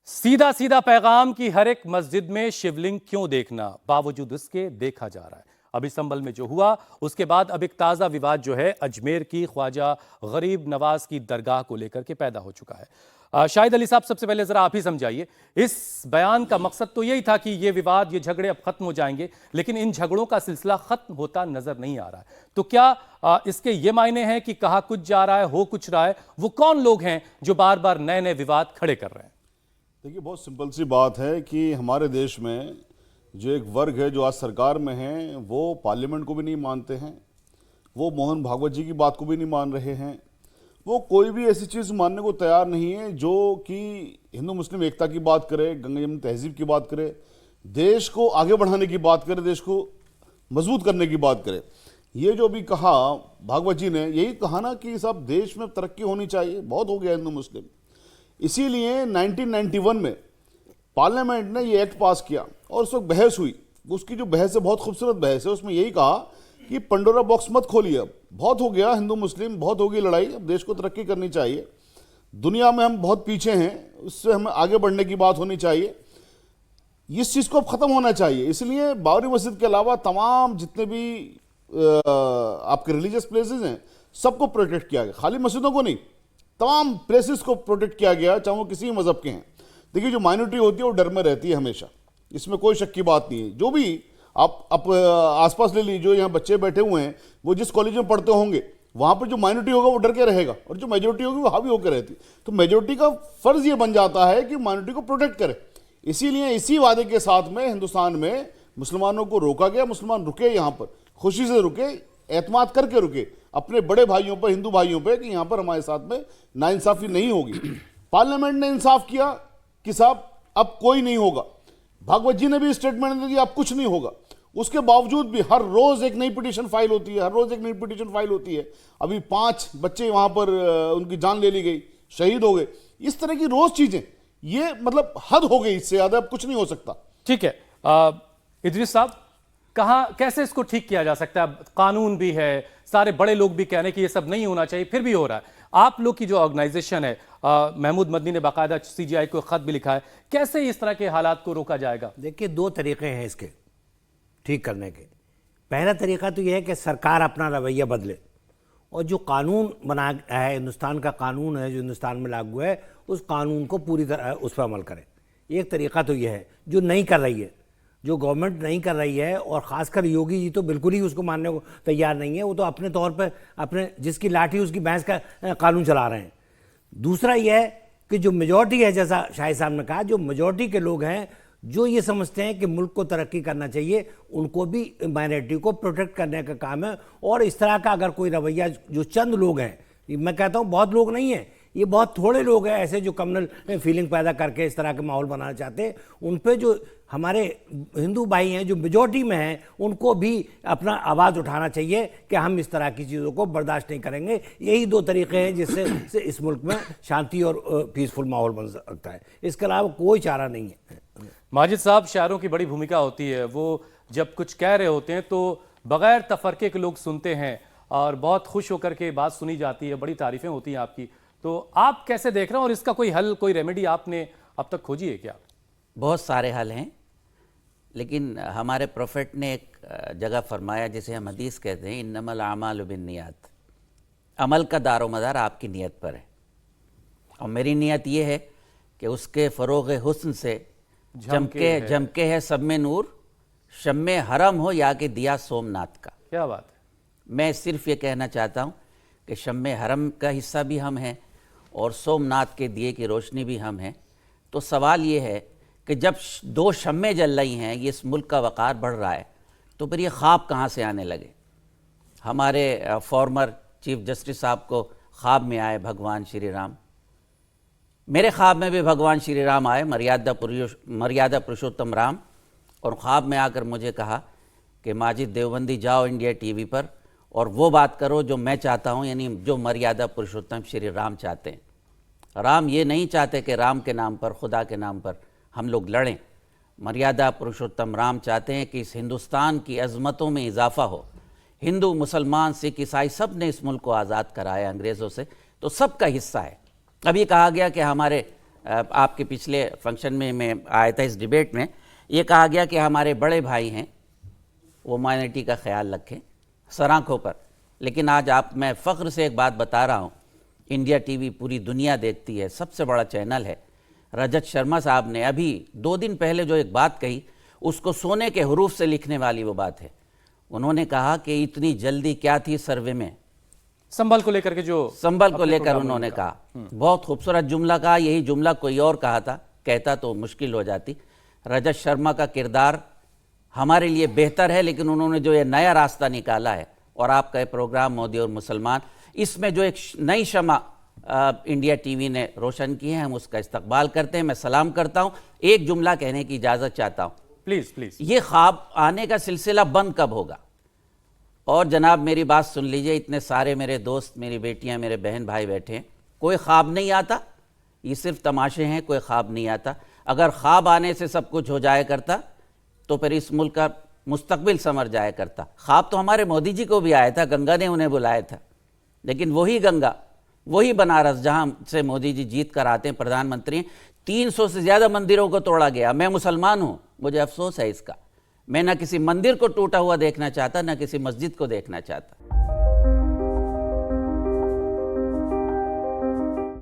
सीधा सीधा पैगाम की हर एक मस्जिद में शिवलिंग क्यों देखना, बावजूद इसके देखा जा रहा है। अभी संभल में जो हुआ उसके बाद अब एक ताजा विवाद जो है अजमेर की ख्वाजा गरीब नवाज की दरगाह को लेकर के पैदा हो चुका है। शाहिद अली साहब, सबसे पहले जरा आप ही समझाइए, इस बयान का मकसद तो यही था कि ये विवाद, ये झगड़े अब खत्म हो जाएंगे, लेकिन इन झगड़ों का सिलसिला खत्म होता नजर नहीं आ रहा है। तो क्या इसके ये मायने हैं कि कहा कुछ जा रहा है, हो कुछ रहा है? वो कौन लोग हैं जो बार बार नए नए विवाद खड़े कर रहे हैं? देखिए, बहुत सिंपल सी बात है कि हमारे देश में जो एक वर्ग है जो आज सरकार में है, वो पार्लियामेंट को भी नहीं मानते हैं, वो मोहन भागवत जी की बात को भी नहीं मान रहे हैं, वो कोई भी ऐसी चीज़ मानने को तैयार नहीं है जो कि हिंदू मुस्लिम एकता की बात करे, गंगा यमुना तहजीब की बात करे, देश को आगे बढ़ाने की बात करे, देश को मजबूत करने की बात करे। ये जो भी कहा भागवत जी ने, यही कहा ना कि सब देश में तरक्की होनी चाहिए, बहुत हो गया हिंदू मुस्लिम। इसीलिए 1991 में पार्लियामेंट ने ये एक्ट पास किया और उस वक्त बहस हुई। उसकी जो बहस है बहुत खूबसूरत बहस है। उसमें यही कहा कि पंडोरा बॉक्स मत खोलिए, अब बहुत हो गया हिंदू मुस्लिम, बहुत हो गई लड़ाई, अब देश को तरक्की करनी चाहिए, दुनिया में हम बहुत पीछे हैं, उससे हमें आगे बढ़ने की बात होनी चाहिए, इस चीज़ को अब ख़त्म होना चाहिए। इसलिए बाबरी मस्जिद के अलावा तमाम जितने भी आपके रिलीजियस प्लेसेस हैं सबको प्रोटेक्ट किया गया, खाली मस्जिदों को नहीं, तमाम प्लेसेस को प्रोटेक्ट किया गया, चाहे वो किसी मजहब के हैं। देखिए, जो माइनॉरिटी होती है वो डर में रहती है हमेशा, इसमें कोई शक की बात नहीं है। जो भी आप आसपास ले लीजिए, जो यहाँ बच्चे बैठे हुए हैं, वो जिस कॉलेज में पढ़ते होंगे वहाँ पर जो माइनॉरिटी होगा वो डर के रहेगा, और जो मेजोरिटी होगी वो हावी होकर रहती। तो मेजोरिटी का फर्ज ये बन जाता है कि माइनॉरिटी को प्रोटेक्ट करे। इसीलिए इसी वादे के साथ में हिंदुस्तान में मुसलमानों को रोका गया, मुसलमान रुके, यहाँ पर खुशी से रुके, एतमाद करके रुके अपने बड़े भाइयों पर, हिंदू भाइयों पर, कि यहाँ पर हमारे साथ में नाइंसाफी नहीं होगी। पार्लियामेंट ने इंसाफ किया कि साहब अब कोई नहीं होगा। भागवत जी ने भी स्टेटमेंट दिया अब कुछ नहीं होगा। उसके बावजूद भी हर रोज एक नई पिटीशन फाइल होती है, हर रोज एक नई पिटीशन फाइल होती है। अभी 5 बच्चे वहां पर उनकी जान ले ली गई, शहीद हो गए। इस तरह की रोज चीजें, ये मतलब हद हो गई, इससे ज्यादा अब कुछ नहीं हो सकता। ठीक है, इदरीस साहब, कहाँ कैसे इसको ठीक किया जा सकता है? कानून भी है, सारे बड़े लोग भी कह रहे हैं कि ये सब नहीं होना चाहिए, फिर भी हो रहा है। आप लोग की जो ऑर्गेनाइजेशन है, महमूद मदनी ने बाकायदा सीजीआई को खत भी लिखा है, कैसे इस तरह के हालात को रोका जाएगा? देखिए, 2 तरीके हैं इसके ठीक करने के। पहला तरीका तो यह है कि सरकार अपना रवैया बदले और जो कानून बना है, हिंदुस्तान का कानून है जो हिंदुस्तान में लागू है, उस कानून को पूरी तरह उस पर अमल करे। एक तरीका तो यह है, जो नहीं कर रही है, जो गवर्नमेंट नहीं कर रही है, और ख़ासकर योगी जी तो बिल्कुल ही उसको मानने को तैयार नहीं है। वो तो अपने तौर पर अपने जिसकी लाठी उसकी भैंस का कानून चला रहे हैं। दूसरा यह है कि जो मेजॉरिटी है, जैसा शाहिद साहब ने कहा, जो मेजॉरिटी के लोग हैं जो ये समझते हैं कि मुल्क को तरक्की करना चाहिए, उनको भी माइनॉरिटी को प्रोटेक्ट करने का काम है। और इस तरह का अगर कोई रवैया, जो चंद लोग हैं, मैं कहता हूँ बहुत लोग नहीं हैं, ये बहुत थोड़े लोग हैं ऐसे जो कम्युनल फीलिंग पैदा करके इस तरह का माहौल बनाना चाहते हैं, उन पे जो हमारे हिंदू भाई हैं जो मेजॉरिटी में हैं, उनको भी अपना आवाज़ उठाना चाहिए कि हम इस तरह की चीज़ों को बर्दाश्त नहीं करेंगे। यही 2 तरीके हैं जिससे इस मुल्क में शांति और पीसफुल माहौल बन सकता है। इसके अलावा कोई चारा नहीं है। माजिद साहब, शायरों की बड़ी भूमिका होती है, वो जब कुछ कह रहे होते हैं तो बगैर तफरके के लोग सुनते हैं और बहुत खुश होकर के बात सुनी जाती है, बड़ी तारीफें होती हैं आपकी। तो आप कैसे देख रहे हैं और इसका कोई हल, कोई रेमेडी आपने अब तक खोजी है क्या? बहुत सारे हल हैं, लेकिन हमारे प्रोफेट ने एक जगह फरमाया, जिसे हम हदीस कहते हैं, इन्नमल आमालु बिन्नियात, अमल का दारोमदार आपकी नीयत पर है। और मेरी नीयत ये है कि उसके फ़रोग़ हुस्न से जमके है सब में नूर, शम्मे हरम हो या कि दिया सोमनाथ का। क्या बात है। मैं सिर्फ ये कहना चाहता हूँ कि शम्मे हरम का हिस्सा भी हम हैं और सोमनाथ के दिए की रोशनी भी हम हैं। तो सवाल ये है कि जब 2 शम्में जल रही हैं, ये इस मुल्क का वक़ार बढ़ रहा है, तो फिर ये ख्वाब कहाँ से आने लगे? हमारे फॉर्मर चीफ जस्टिस साहब को ख्वाब में आए भगवान श्री राम, मेरे ख्वाब में भी भगवान श्री राम आए, मर्यादा पुरुषोत्तम राम, और ख्वाब में आकर मुझे कहा कि माजिद देवबंदी जाओ इंडिया टीवी पर और वो बात करो जो मैं चाहता हूँ, यानी जो मर्यादा पुरुषोत्तम श्री राम चाहते हैं। राम ये नहीं चाहते कि राम के नाम पर, खुदा के नाम पर हम लोग लड़ें। मर्यादा पुरुषोत्तम राम चाहते हैं कि इस हिंदुस्तान की अज़मतों में इजाफ़ा हो। हिंदू, मुसलमान, सिख, ईसाई सब ने इस मुल्क को आज़ाद कराया अंग्रेज़ों से, तो सबका हिस्सा है। अब ये कहा गया कि हमारे आपके पिछले फंक्शन में मैं आया था इस डिबेट में, ये कहा गया कि हमारे बड़े भाई हैं वो माइनॉरिटी का ख्याल रखें सराखों पर। लेकिन आज मैं फ़ख्र से एक बात बता रहा हूँ, इंडिया टीवी पूरी दुनिया देखती है, सबसे बड़ा चैनल है। रजत शर्मा साहब ने अभी 2 दिन पहले जो एक बात कही, उसको सोने के हरूफ से लिखने वाली वो बात है। उन्होंने कहा कि इतनी जल्दी क्या थी सर्वे में, संभल को लेकर के जो संभल को लेकर उन्होंने कहा, बहुत खूबसूरत जुमला कहा। यही जुमला कोई और कहता तो मुश्किल हो जाती। रजत शर्मा का किरदार हमारे लिए बेहतर है, लेकिन उन्होंने जो ये नया रास्ता निकाला है, और आपका ये प्रोग्राम मोदी और मुसलमान, इसमें जो एक नई शमा इंडिया टीवी ने रोशन की है, हम उसका इस्तकबाल करते हैं। मैं सलाम करता हूं। एक जुमला कहने की इजाज़त चाहता हूं, प्लीज प्लीज। ये ख्वाब आने का सिलसिला बंद कब होगा? और जनाब मेरी बात सुन लीजिए, इतने सारे मेरे दोस्त, मेरी बेटियां, मेरे बहन भाई बैठे हैं, कोई ख्वाब नहीं आता, ये सिर्फ तमाशे हैं, कोई ख्वाब नहीं आता। अगर ख्वाब आने से सब कुछ हो जाया करता तो फिर इस मुल्क का मुस्तकबिल संवर जाया करता। ख्वाब तो हमारे मोदी जी को भी आया था, गंगा ने उन्हें बुलाया था, लेकिन वही गंगा, वही बनारस जहां से मोदी जी जीत कर आते हैं प्रधानमंत्री, 300 से ज़्यादा मंदिरों को तोड़ा गया। मैं मुसलमान हूं, मुझे अफसोस है इसका। मैं ना किसी मंदिर को टूटा हुआ देखना चाहता, ना किसी मस्जिद को देखना चाहता।